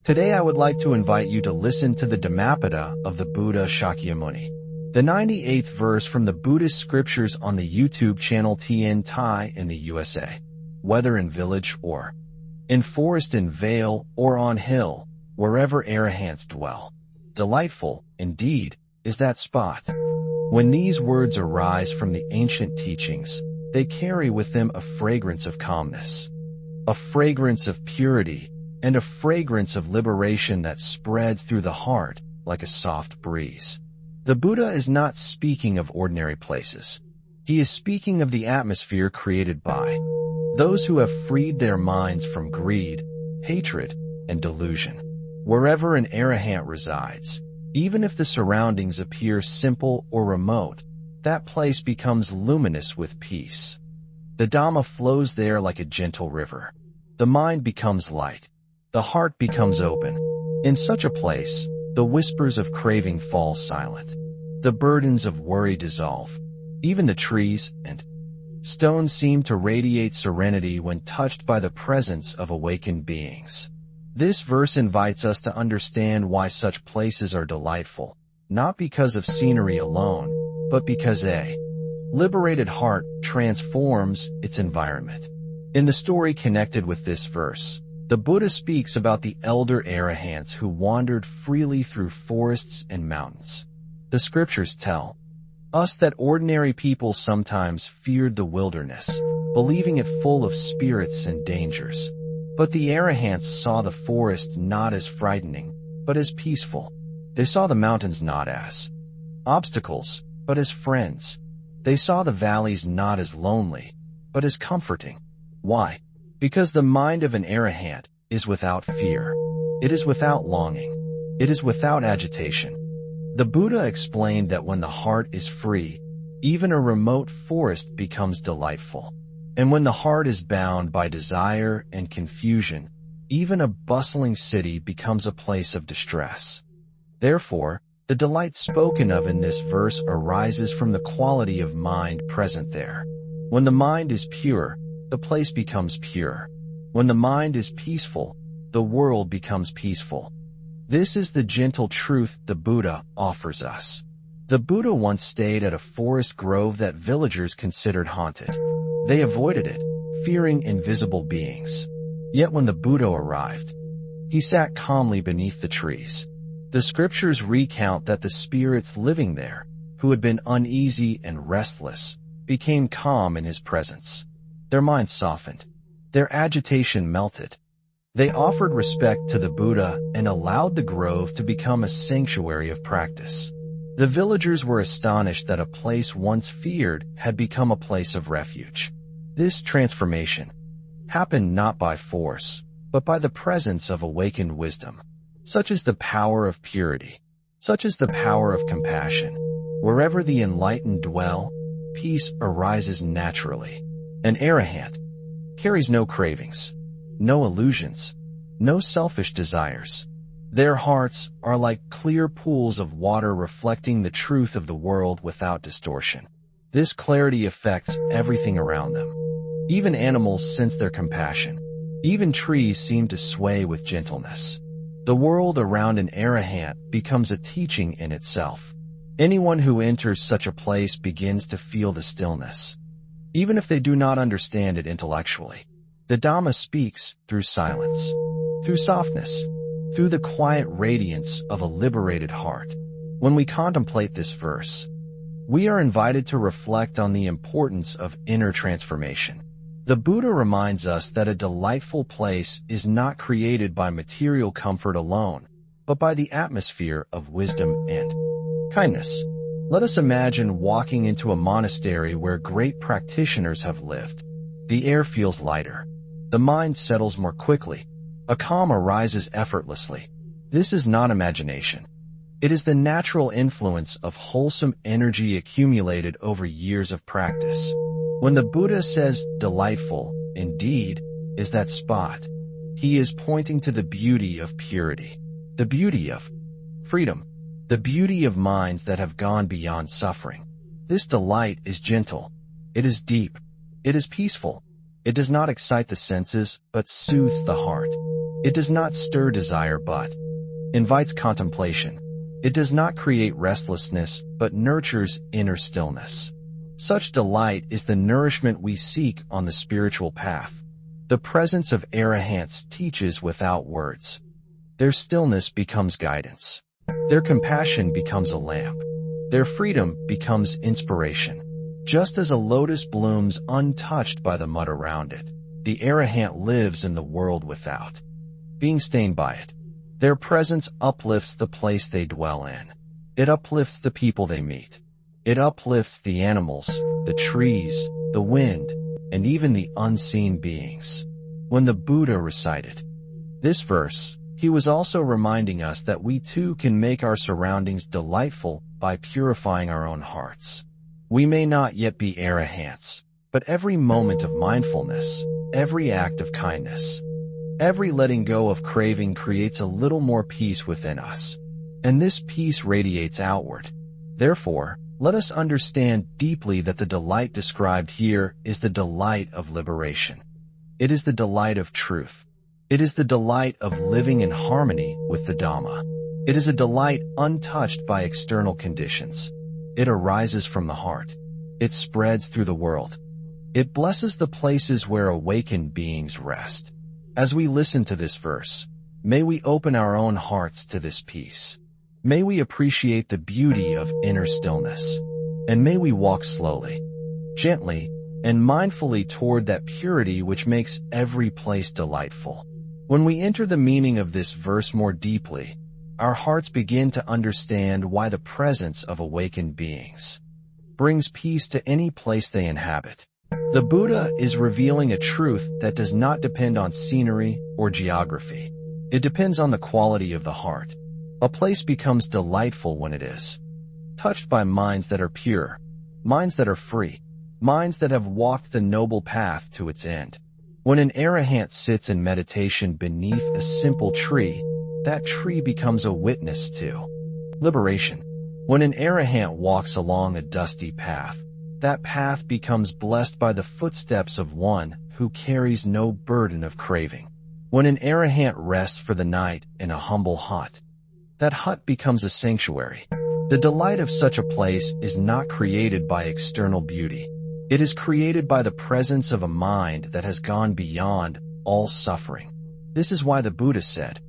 Today I would like to invite you to listen to the Dhammapada of the Buddha Shakyamuni, the 98th verse from the Buddhist scriptures on the YouTube channel THại I in the USA. Whether in village or in forest, in vale or on hill, wherever arahants dwell, delightful, indeed, is that spot. When these words arise from the ancient teachings, they carry with them a fragrance of calmness, a fragrance of purity, and a fragrance of liberation that spreads through the heart like a soft breeze. The Buddha is not speaking of ordinary places. He is speaking of the atmosphere created by those who have freed their minds from greed, hatred, and delusion. Wherever an arahant resides, even if the surroundings appear simple or remote, that place becomes luminous with peace. The Dhamma flows there like a gentle river. The mind becomes light. The heart becomes open. In such a place, the whispers of craving fall silent. The burdens of worry dissolve. Even the trees and stones seem to radiate serenity when touched by the presence of awakened beings. This verse invites us to understand why such places are delightful, not because of scenery alone, but because a liberated heart transforms its environment. In the story connected with this verse, the Buddha speaks about the elder arahants who wandered freely through forests and mountains. The scriptures tell us that ordinary people sometimes feared the wilderness, believing it full of spirits and dangers. But the arahants saw the forest not as frightening, but as peaceful. They saw the mountains not as obstacles, but as friends. They saw the valleys not as lonely, but as comforting. Why? Because the mind of an arahant is without fear. It is without longing. It is without agitation. The Buddha explained that when the heart is free, even a remote forest becomes delightful. And when the heart is bound by desire and confusion, even a bustling city becomes a place of distress. Therefore, the delight spoken of in this verse arises from the quality of mind present there. When the mind is pure, the place becomes pure. When the mind is peaceful, the world becomes peaceful. This is the gentle truth the Buddha offers us. The Buddha once stayed at a forest grove that villagers considered haunted. They avoided it, fearing invisible beings. Yet when the Buddha arrived, he sat calmly beneath the trees. The scriptures recount that the spirits living there, who had been uneasy and restless, became calm in his presence. Their minds softened. Their agitation melted. They offered respect to the Buddha and allowed the grove to become a sanctuary of practice. The villagers were astonished that a place once feared had become a place of refuge. This transformation happened not by force, but by the presence of awakened wisdom. Such is the power of purity. Such is the power of compassion. Wherever the enlightened dwell, peace arises naturally. An arahant carries no cravings, no illusions, no selfish desires. Their hearts are like clear pools of water reflecting the truth of the world without distortion. This clarity affects everything around them. Even animals sense their compassion. Even trees seem to sway with gentleness. The world around an arahant becomes a teaching in itself. Anyone who enters such a place begins to feel the stillness, even if they do not understand it intellectually. The Dhamma speaks through silence, through softness, through the quiet radiance of a liberated heart. When we contemplate this verse, we are invited to reflect on the importance of inner transformation. The Buddha reminds us that a delightful place is not created by material comfort alone, but by the atmosphere of wisdom and kindness. Let us imagine walking into a monastery where great practitioners have lived. The air feels lighter. The mind settles more quickly. A calm arises effortlessly. This is not imagination. It is the natural influence of wholesome energy accumulated over years of practice. When the Buddha says delightful, indeed, is that spot, he is pointing to the beauty of purity, the beauty of freedom, the beauty of minds that have gone beyond suffering. This delight is gentle. It is deep. It is peaceful. It does not excite the senses, but soothes the heart. It does not stir desire but invites contemplation. It does not create restlessness but nurtures inner stillness. Such delight is the nourishment we seek on the spiritual path. The presence of arahants teaches without words. Their stillness becomes guidance. Their compassion becomes a lamp. Their freedom becomes inspiration. Just as a lotus blooms untouched by the mud around it, the arahant lives in the world without being stained by it. Their presence uplifts the place they dwell in. It uplifts the people they meet. It uplifts the animals, the trees, the wind, and even the unseen beings. When the Buddha recited this verse, he was also reminding us that we too can make our surroundings delightful by purifying our own hearts. We may not yet be arahants, but every moment of mindfulness, every act of kindness, every letting go of craving creates a little more peace within us, and this peace radiates outward. Therefore, let us understand deeply that the delight described here is the delight of liberation. It is the delight of truth. It is the delight of living in harmony with the Dhamma. It is a delight untouched by external conditions. It arises from the heart. It spreads through the world. It blesses the places where awakened beings rest. As we listen to this verse, may we open our own hearts to this peace. May we appreciate the beauty of inner stillness. And may we walk slowly, gently, and mindfully toward that purity which makes every place delightful. When we enter the meaning of this verse more deeply, our hearts begin to understand why the presence of awakened beings brings peace to any place they inhabit. The Buddha is revealing a truth that does not depend on scenery or geography. It depends on the quality of the heart. A place becomes delightful when it is touched by minds that are pure, minds that are free, minds that have walked the noble path to its end. When an arahant sits in meditation beneath a simple tree, that tree becomes a witness to liberation. When an arahant walks along a dusty path, that path becomes blessed by the footsteps of one who carries no burden of craving. When an arahant rests for the night in a humble hut, that hut becomes a sanctuary. The delight of such a place is not created by external beauty. It is created by the presence of a mind that has gone beyond all suffering. This is why the Buddha said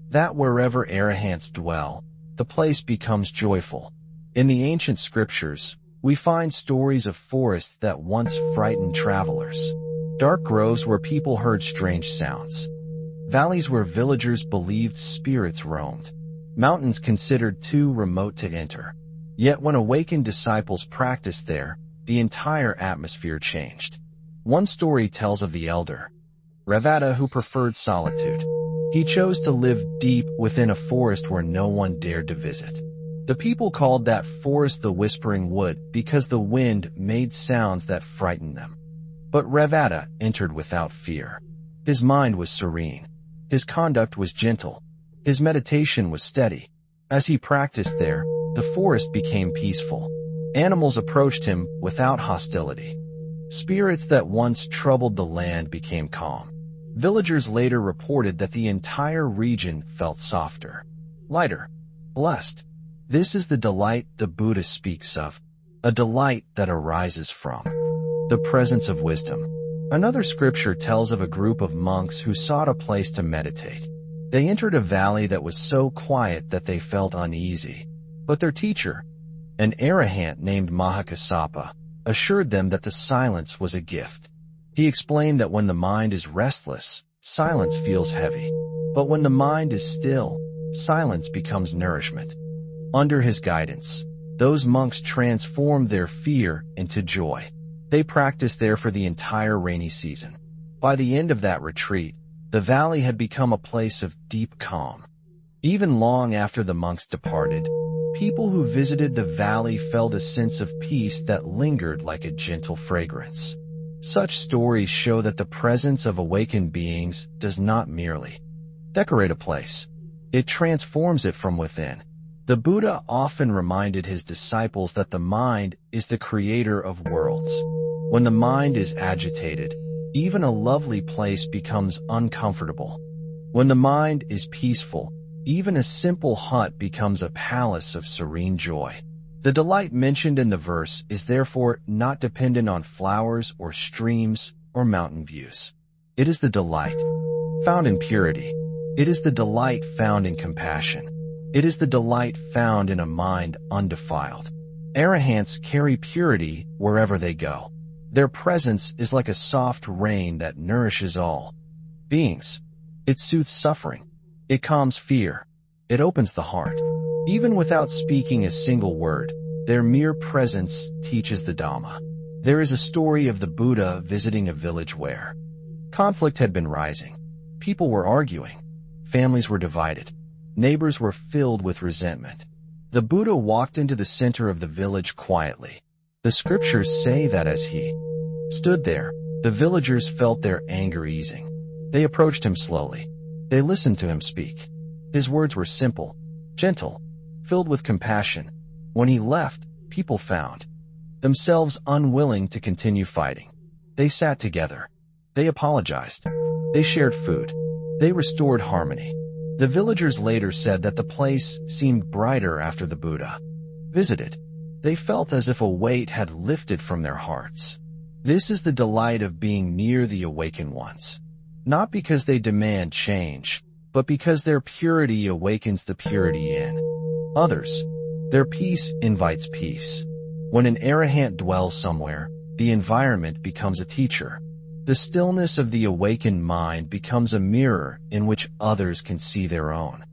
that wherever arahants dwell, the place becomes joyful. In the ancient scriptures, we find stories of forests that once frightened travelers, dark groves where people heard strange sounds, valleys where villagers believed spirits roamed, mountains considered too remote to enter. Yet when awakened disciples practiced there, the entire atmosphere changed. One story tells of the elder Ravada who preferred solitude. He chose to live deep within a forest where no one dared to visit. The people called that forest the Whispering Wood because the wind made sounds that frightened them. But Ravada entered without fear. His mind was serene. His conduct was gentle. His meditation was steady. As he practiced there, the forest became peaceful. Animals approached him without hostility. Spirits that once troubled the land became calm. Villagers later reported that the entire region felt softer, lighter, blessed. This is the delight the Buddha speaks of, a delight that arises from the presence of wisdom. Another scripture tells of a group of monks who sought a place to meditate. They entered a valley that was so quiet that they felt uneasy. But their teacher, an arahant named Mahakassapa, assured them that the silence was a gift. He explained that when the mind is restless, silence feels heavy. But when the mind is still, silence becomes nourishment. Under his guidance, those monks transformed their fear into joy. They practiced there for the entire rainy season. By the end of that retreat, the valley had become a place of deep calm. Even long after the monks departed, people who visited the valley felt a sense of peace that lingered like a gentle fragrance. Such stories show that the presence of awakened beings does not merely decorate a place. It transforms it from within. The Buddha often reminded his disciples that the mind is the creator of worlds. When the mind is agitated, even a lovely place becomes uncomfortable. When the mind is peaceful, even a simple hut becomes a palace of serene joy. The delight mentioned in the verse is therefore not dependent on flowers or streams or mountain views. It is the delight found in purity. It is the delight found in compassion. It is the delight found in a mind undefiled. Arahants carry purity wherever they go. Their presence is like a soft rain that nourishes all beings. It soothes suffering. It calms fear. It opens the heart. Even without speaking a single word, their mere presence teaches the Dhamma. There is a story of the Buddha visiting a village where conflict had been rising. People were arguing. Families were divided. Neighbors were filled with resentment. The Buddha walked into the center of the village quietly. The scriptures say that as he stood there, the villagers felt their anger easing. They approached him slowly. They listened to him speak. His words were simple, gentle, filled with compassion. When he left, people found themselves unwilling to continue fighting. They sat together. They apologized. They shared food. They restored harmony. The villagers later said that the place seemed brighter after the Buddha visited. They felt as if a weight had lifted from their hearts. This is the delight of being near the awakened ones. Not because they demand change, but because their purity awakens the purity in others. Their peace invites peace. When an arahant dwells somewhere, the environment becomes a teacher. The stillness of the awakened mind becomes a mirror in which others can see their own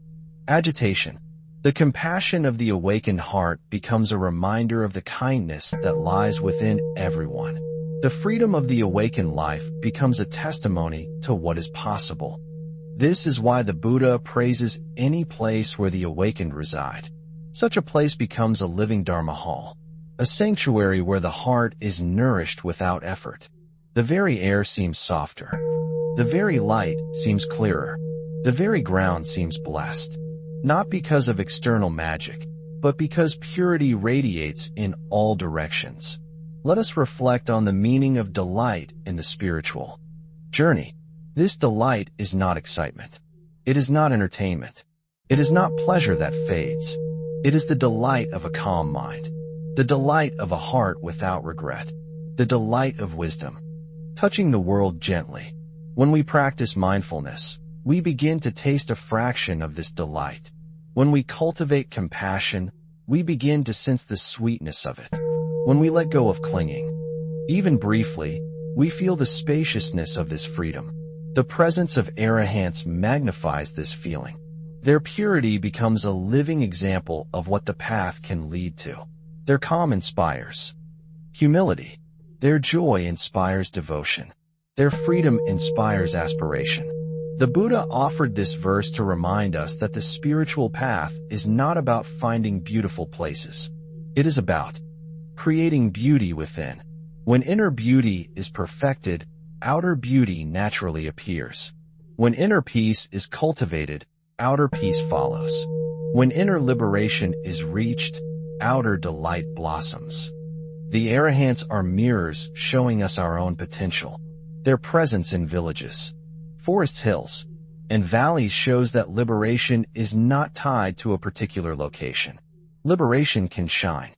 agitation. The compassion of the awakened heart becomes a reminder of the kindness that lies within everyone. The freedom of the awakened life becomes a testimony to what is possible. This is why the Buddha praises any place where the awakened reside. Such a place becomes a living Dharma hall, a sanctuary where the heart is nourished without effort. The very air seems softer. The very light seems clearer. The very ground seems blessed. Not because of external magic, but because purity radiates in all directions. Let us reflect on the meaning of delight in the spiritual journey. This delight is not excitement. It is not entertainment. It is not pleasure that fades. It is the delight of a calm mind, the delight of a heart without regret, the delight of wisdom, touching the world gently. When we practice mindfulness, we begin to taste a fraction of this delight. When we cultivate compassion, we begin to sense the sweetness of it. When we let go of clinging, even briefly, we feel the spaciousness of this freedom. The presence of arahants magnifies this feeling. Their purity becomes a living example of what the path can lead to. Their calm inspires humility. Their joy inspires devotion. Their freedom inspires aspiration. The Buddha offered this verse to remind us that the spiritual path is not about finding beautiful places. It is about creating beauty within. When inner beauty is perfected, outer beauty naturally appears. When inner peace is cultivated, outer peace follows. When inner liberation is reached, outer delight blossoms. The arahants are mirrors showing us our own potential. Their presence in villages, forests, hills, and valleys shows that liberation is not tied to a particular location. Liberation can shine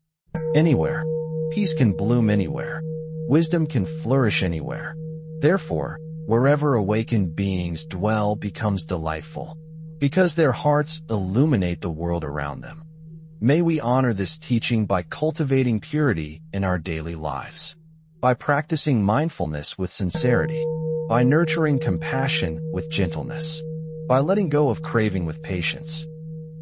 anywhere. Peace can bloom anywhere. Wisdom can flourish anywhere. Therefore, wherever awakened beings dwell becomes delightful, because their hearts illuminate the world around them. May we honor this teaching by cultivating purity in our daily lives, by practicing mindfulness with sincerity, by nurturing compassion with gentleness, by letting go of craving with patience.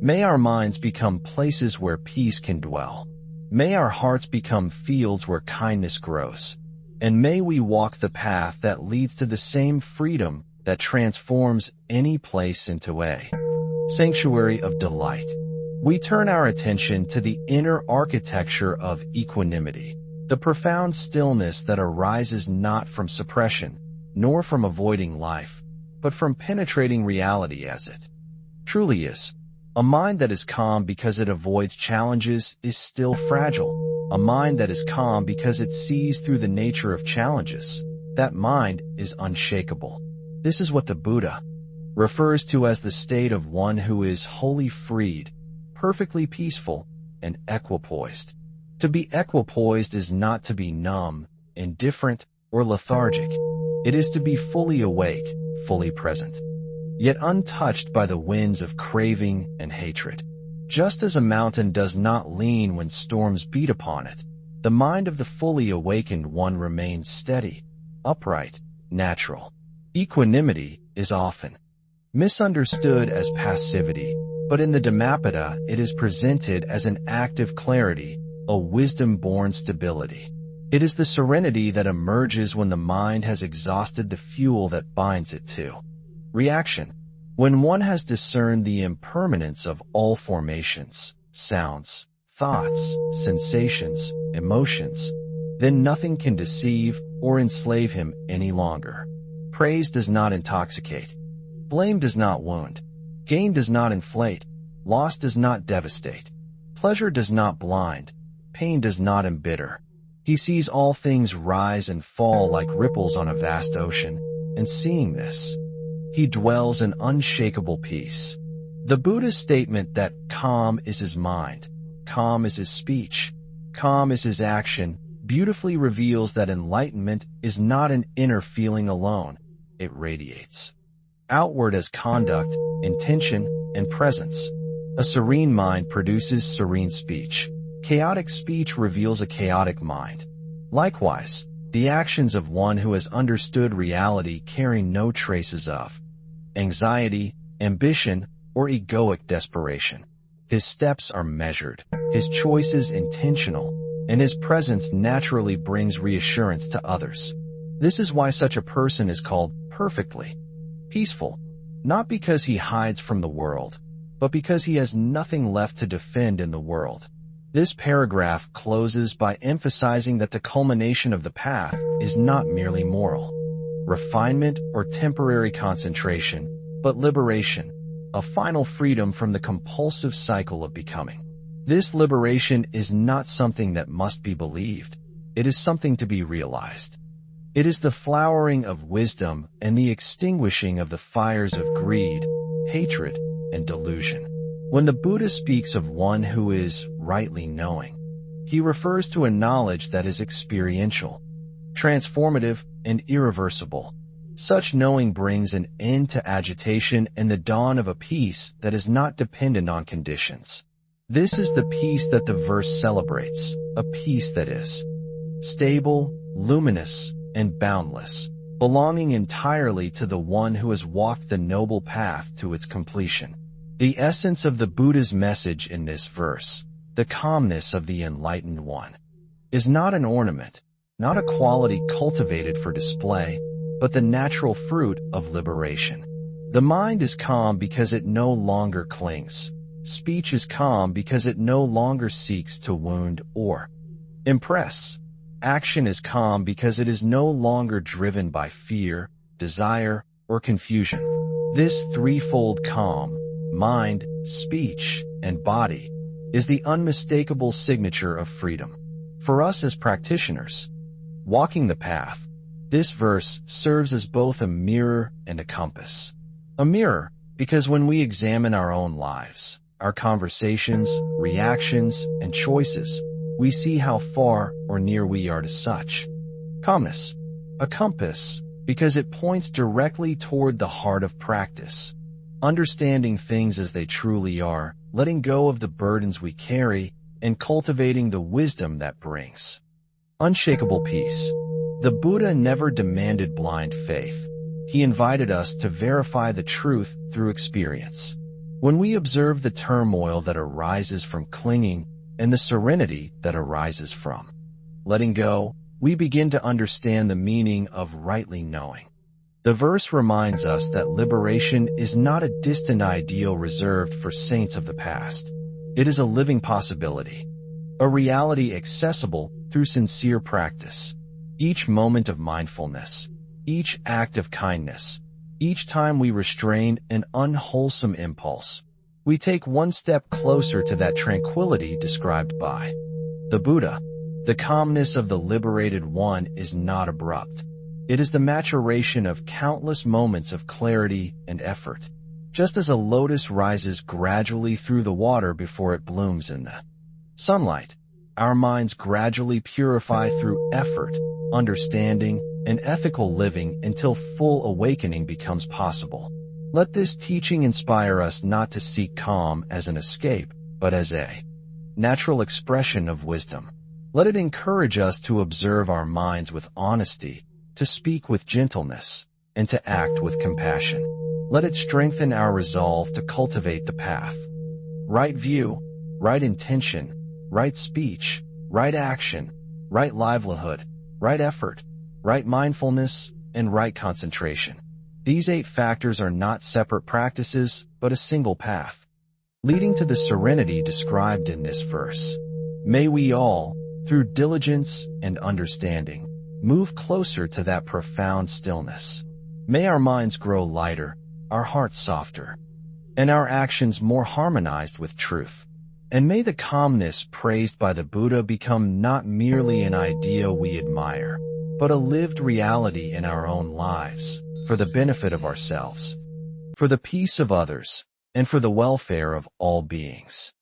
May our minds become places where peace can dwell. May our hearts become fields where kindness grows. And may we walk the path that leads to the same freedom that transforms any place into a sanctuary of delight. We turn our attention to the inner architecture of equanimity, the profound stillness that arises not from suppression, nor from avoiding life, but from penetrating reality as it truly is. A mind that is calm because it avoids challenges is still fragile. A mind that is calm because it sees through the nature of challenges, that mind is unshakable. This is what the Buddha refers to as the state of one who is wholly freed, perfectly peaceful, and equipoised. To be equipoised is not to be numb, indifferent, or lethargic. It is to be fully awake, fully present, yet untouched by the winds of craving and hatred. Just as a mountain does not lean when storms beat upon it, the mind of the fully awakened one remains steady, upright, natural. Equanimity is often misunderstood as passivity, but in the Dhammapada it is presented as an active clarity, a wisdom-born stability. It is the serenity that emerges when the mind has exhausted the fuel that binds it to reaction. When one has discerned the impermanence of all formations, sounds, thoughts, sensations, emotions, then nothing can deceive or enslave him any longer. Praise does not intoxicate. Blame does not wound. Gain does not inflate. Loss does not devastate. Pleasure does not blind. Pain does not embitter. He sees all things rise and fall like ripples on a vast ocean, and seeing this, he dwells in unshakable peace. The Buddha's statement that calm is his mind, calm is his speech, calm is his action, beautifully reveals that enlightenment is not an inner feeling alone. It radiates outward as conduct, intention, and presence. A serene mind produces serene speech. Chaotic speech reveals a chaotic mind. Likewise, the actions of one who has understood reality carry no traces of anxiety, ambition, or egoic desperation. His steps are measured, his choices intentional, and his presence naturally brings reassurance to others. This is why such a person is called perfectly peaceful, not because he hides from the world, but because he has nothing left to defend in the world. This paragraph closes by emphasizing that the culmination of the path is not merely moral refinement or temporary concentration, but liberation, a final freedom from the compulsive cycle of becoming. This liberation is not something that must be believed. It is something to be realized. It is the flowering of wisdom and the extinguishing of the fires of greed, hatred, and delusion. When the Buddha speaks of one who is rightly knowing, he refers to a knowledge that is experiential, transformative, and irreversible. Such knowing brings an end to agitation and the dawn of a peace that is not dependent on conditions. This is the peace that the verse celebrates, a peace that is stable, luminous, and boundless, belonging entirely to the one who has walked the noble path to its completion. The essence of the Buddha's message in this verse, the calmness of the enlightened one, is not an ornament, not a quality cultivated for display, but the natural fruit of liberation. The mind is calm because it no longer clings. Speech is calm because it no longer seeks to wound or impress. Action is calm because it is no longer driven by fear, desire, or confusion. This threefold calm, mind, speech, and body, is the unmistakable signature of freedom. For us as practitioners, walking the path, this verse serves as both a mirror and a compass. A mirror, because when we examine our own lives, our conversations, reactions, and choices, we see how far or near we are to such calmness. A compass, because it points directly toward the heart of practice, understanding things as they truly are, letting go of the burdens we carry, and cultivating the wisdom that brings unshakable peace. The Buddha never demanded blind faith. He invited us to verify the truth through experience. When we observe the turmoil that arises from clinging and the serenity that arises from letting go, we begin to understand the meaning of rightly knowing. The verse reminds us that liberation is not a distant ideal reserved for saints of the past. It is a living possibility, a reality accessible through sincere practice. Each moment of mindfulness, each act of kindness, each time we restrain an unwholesome impulse, we take one step closer to that tranquility described by the Buddha. The calmness of the liberated one is not abrupt. It is the maturation of countless moments of clarity and effort. Just as a lotus rises gradually through the water before it blooms in the sunlight, our minds gradually purify through effort, understanding, and ethical living until full awakening becomes possible. Let this teaching inspire us not to seek calm as an escape, but as a natural expression of wisdom. Let it encourage us to observe our minds with honesty, to speak with gentleness, and to act with compassion. Let it strengthen our resolve to cultivate the path. Right view, right intention, right speech, right action, right livelihood, right effort, right mindfulness, and right concentration. These 8 factors are not separate practices, but a single path, leading to the serenity described in this verse. May we all, through diligence and understanding, move closer to that profound stillness. May our minds grow lighter, our hearts softer, and our actions more harmonized with truth. And may the calmness praised by the Buddha become not merely an idea we admire, but a lived reality in our own lives, for the benefit of ourselves, for the peace of others, and for the welfare of all beings.